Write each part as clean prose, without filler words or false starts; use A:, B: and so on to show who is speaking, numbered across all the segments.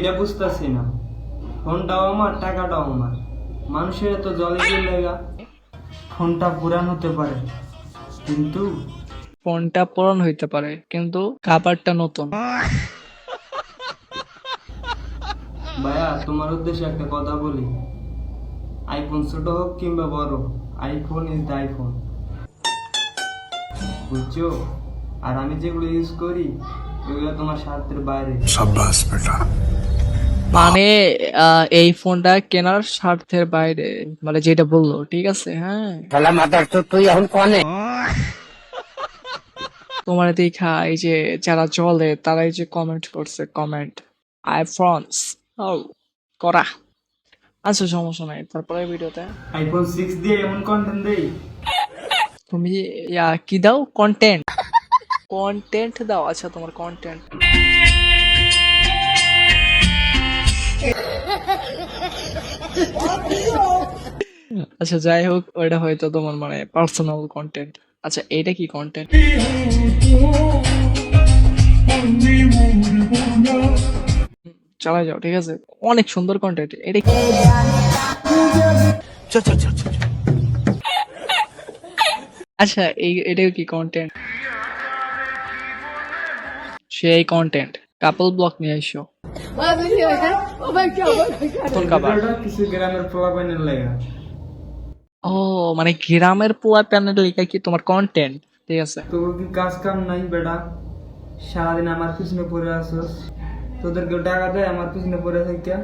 A: এটা বুঝতেছি না, ফোনটাও আমার টাকাটাও আমার, মানুষের তো জলে লেগা ফোনটা পুরান হতে পারে কিন্তু
B: ফোনটা পুরান হইতে পারে কিন্তু কাভারটা নতুন।
A: ভাইয়া তোমার উদ্দেশ্যে একটা কথা বলি, আইফোন ছোট হোক কিংবা বড়, আইফোন ইজ দ্য আইফোন, বুঝছো? আর আমি যেগুলো ইউজ করি ওগুলো তোমার স্বার্থের বাইরে।
B: মানে এই ফোনটা কেনার স্বার্থের বাইরে, মানে যেটা বললো ঠিক আছে। হ্যাঁ, তোমার দেখা এই যে যারা চলে তারা এই যে কমেন্ট করছে, কমেন্ট আইফোনস করা। আচ্ছা সমস্যা নাই, তারপরে ভিডিওতে
A: আইফোন 6 দিয়ে এমন কন্টেন্ট দেই,
B: তুমি কি দাও? কন্টেন্ট, কন্টেন্ট দাও। আচ্ছা তোমার কন্টেন্ট। আচ্ছা যাই হোক, ওইটা হয়তো তোমার মানে পার্সোনাল কন্টেন্ট। আচ্ছা এইটা কি কন্টেন্ট? চালাই যাও, ঠিক আছে, অনেক সুন্দর কন্টেন্ট। এটা কি? আচ্ছা এটাও কি কন্টেন্ট? সেই কন্টেন্ট। কাপল ব্লক নিয়ে আইসো। নতুন কাবার।
A: ভিডিওটা কিছু গ্রামের পোলাপাইনের লেগা।
B: ও মানে গ্রামের পোলা প্যানেল লিখা কি তোমার কন্টেন্ট? ঠিক আছে।
A: তোর কি কাজ কাম নাই বেটা? সারাদিন আমার পিছনে পড়ে আসোস, তোদের কেউ টাকা দেয় আমার পিছনে পড়ে থাকিয়া?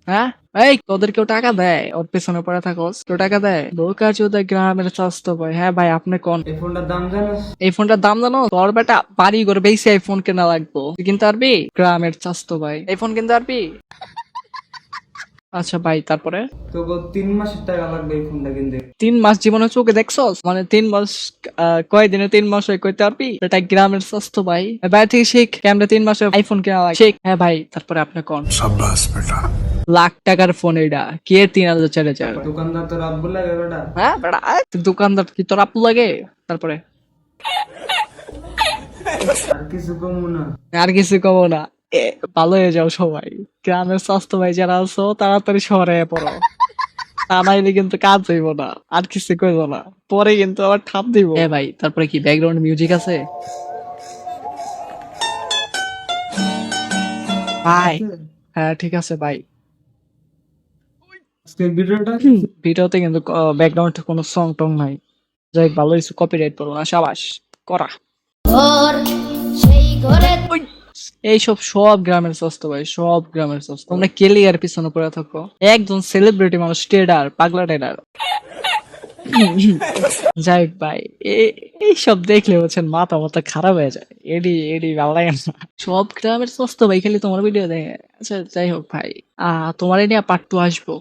B: হ্যাঁ, এই তোদের কেউ টাকা দেয় ওর পেছনে পড়ে থাকোস? কেউ টাকা দেয়? বোকা চোদা গ্রামের স্বাস্থ্য ভাই। হ্যাঁ ভাই, আপনি কোন
A: এই ফোনটার দাম জানোস?
B: এই ফোনটার দাম জানো? তোর বেটা বাড়ি করে বেশি আইফোন কেনা লাগবো। তুই কিনতে পারবি? গ্রামের স্বাস্থ্য ভাই, এই ফোন কিনতে পারবি? আচ্ছা ভাই, তারপরে
A: তোকে 3 মাসের টাকা লাগবে এই ফোনটা কিনতে।
B: 3 মাস জীবনে চোখে দেখছস? মানে 3 মাস, কয়দিনে 3 মাস হয় কইতে পারবি? এটা গ্রামের স্বাস্থ্য ভাই। বাইরে থেকে শিখ ক্যামেরা 3 মাসে আইফোন কেনা লাগে, শিখ। হ্যাঁ ভাই, তারপরে আপনি কোন লাখ টাকার ফোন এটা কে 3,000 4,000?
A: দোকানদার তো রাব্বু লাগে বেটা।
B: হ্যাঁ বেটা, তুই দোকানদার কি তোর আপু লাগে? তারপরে
A: আর কিছু কমু না।
B: আর কিছু কব না। ভালো হয়ে যাও সবাই। গ্রামের স্বাস্থ্য ভাই যারা আছো তাড়াতাড়ি শহরে পড়ো, তা নাইলে কিন্তু কাজ হইব না। আর কিছু কইব না, পরে কিন্তু আবার ঠাপ দিব। হ্যাঁ ভাই, তারপরে কি ব্যাকগ্রাউন্ড মিউজিক আছে ভাই? হ্যাঁ ঠিক আছে ভাই।
A: আজকের ভিডিওটা
B: ভিডিওতে কিন্তু ব্যাকগ্রাউন্ডে কোনো সং টং নাই। যাই হোক, ভালো কিছু কপিরাইট পড়বো না। সাবাস করা। ওই, এইসব সব গ্রামের স্বাস্থ্য ভাই, সব গ্রামের স্বাস্থ্য। তোমরা কেলিয়ার পিছনে পড়ে থাকো। একজন সেলিব্রিটি মানুষ টেডার, পাগলা টেডার। যাই হোক ভাই, এইসব দেখলে হচ্ছেন মাথা মাথা খারাপ হয়ে যায়। এডি এডি ভালো লাগে না। সব গ্রামের স্বাস্থ্য ভাই খালি তোমার ভিডিও দেখে। আচ্ছা যাই হোক ভাই, তোমার নিয়ে পার্ট 2 আসবো।